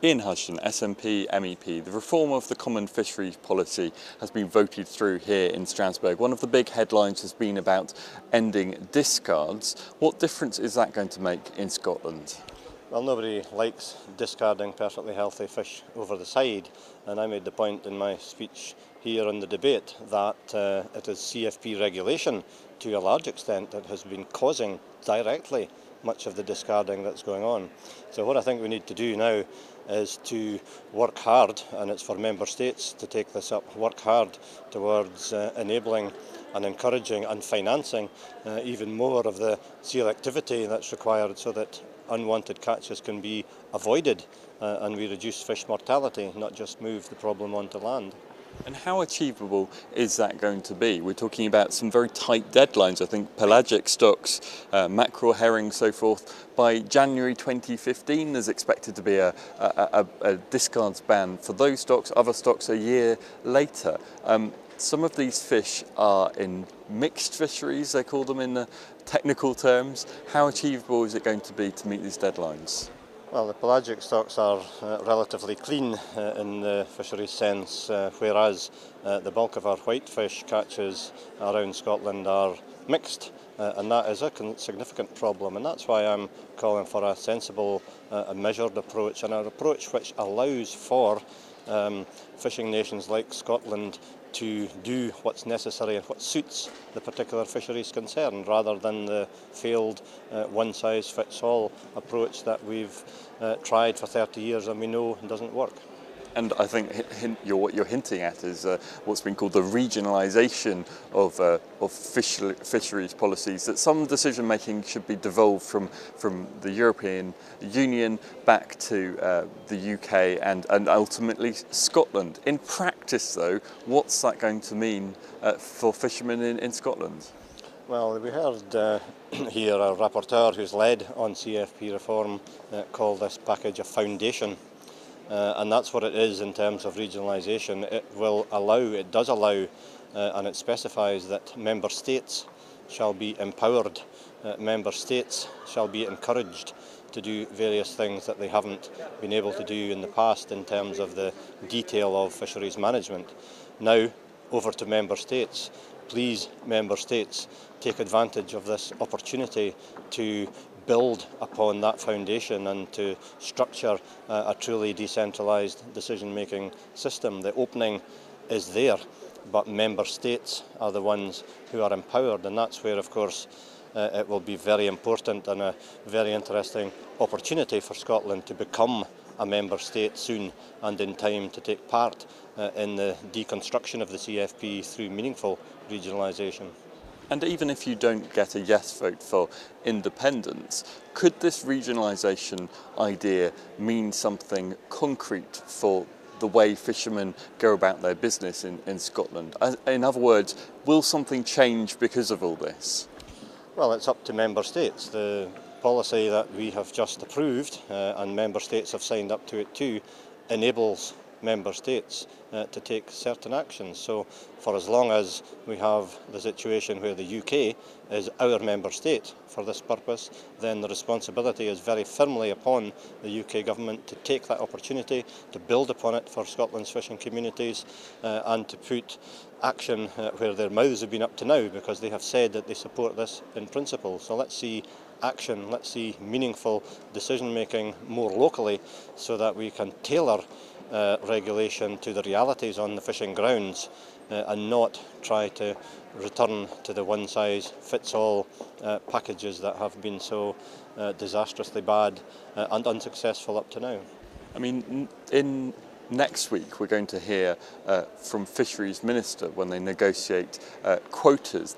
Ian Hudson, SNP MEP, the reform of the Common Fisheries Policy has been voted through here in Strasbourg. One of the big headlines has been about ending discards. What difference is that going to make in Scotland? Well, nobody likes discarding perfectly healthy fish over the side, and I made the point in my speech here in the debate that it is CFP regulation to a large extent that has been causing directly much of the discarding that's going on. So what I think we need to do now is to work hard, and it's for member states to take this up, work hard towards enabling and encouraging and financing even more of the seal activity that's required so that unwanted catches can be avoided and we reduce fish mortality, not just move the problem onto land. And how achievable is that going to be? We're talking about some very tight deadlines. I think pelagic stocks, mackerel, herring, so forth. By January 2015, there's expected to be a discards ban for those stocks, other stocks a year later. Some of these fish are in mixed fisheries, they call them in the technical terms. How achievable is it going to be to meet these deadlines? Well, the pelagic stocks are relatively clean in the fisheries sense, whereas the bulk of our whitefish catches around Scotland are mixed, and that is a significant problem, and that's why I'm calling for a sensible and measured approach, and an approach which allows for fishing nations like Scotland to do what's necessary and what suits the particular fisheries concerned, rather than the failed one-size-fits-all approach that we've tried for 30 years and we know doesn't work. And I think what you're hinting at is what's been called the regionalisation of fisheries policies, that some decision making should be devolved from the European Union back to the UK and ultimately Scotland. In practice though, what's that going to mean for fishermen in Scotland? Well, we heard here a rapporteur who's led on CFP reform call this package a foundation. And that's what it is in terms of regionalisation. It does allow and it specifies that member states shall be empowered, member states shall be encouraged to do various things that they haven't been able to do in the past in terms of the detail of fisheries management. Now, over to member states. Please, member states, take advantage of this opportunity to build upon that foundation and to structure a truly decentralised decision-making system. The opening is there, but member states are the ones who are empowered, and that's where, of course, it will be very important and a very interesting opportunity for Scotland to become a member state soon and in time to take part in the deconstruction of the CFP through meaningful regionalisation. And even if you don't get a yes vote for independence, could this regionalisation idea mean something concrete for the way fishermen go about their business in Scotland? In other words, will something change because of all this? Well, it's up to member states. The policy that we have just approved, and member states have signed up to it too, enables member states to take certain actions. So for as long as we have the situation where the UK is our member state for this purpose, then the responsibility is very firmly upon the UK government to take that opportunity, to build upon it for Scotland's fishing communities and to put action where their mouths have been up to now, because they have said that they support this in principle. So let's see action, let's see meaningful decision making more locally so that we can tailor regulation to the realities on the fishing grounds and not try to return to the one-size-fits-all packages that have been so disastrously bad and unsuccessful up to now. I mean, next week we're going to hear from Fisheries Minister when they negotiate quotas.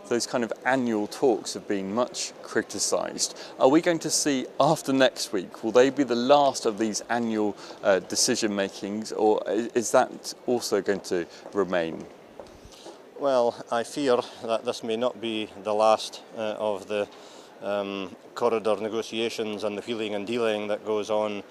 Those kind of annual talks have been much criticised. Are we going to see after next week, will they be the last of these annual decision makings, or is that also going to remain? Well, I fear that this may not be the last of the corridor negotiations and the wheeling and dealing that goes on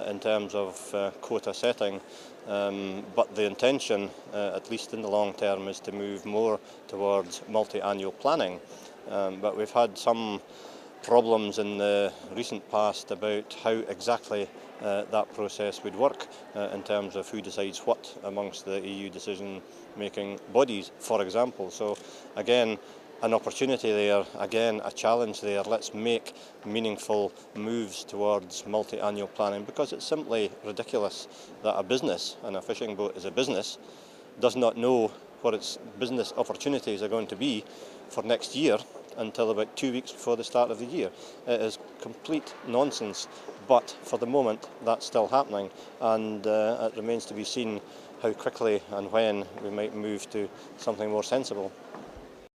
in terms of quota setting, but the intention, at least in the long term, is to move more towards multi-annual planning. But we've had some problems in the recent past about how exactly that process would work in terms of who decides what amongst the EU decision-making bodies, for example. So again, an opportunity there, again a challenge there. Let's make meaningful moves towards multi-annual planning, because it's simply ridiculous that a business, and a fishing boat is a business, does not know what its business opportunities are going to be for next year until about 2 weeks before the start of the year. It is complete nonsense, but for the moment that's still happening, and it remains to be seen how quickly and when we might move to something more sensible.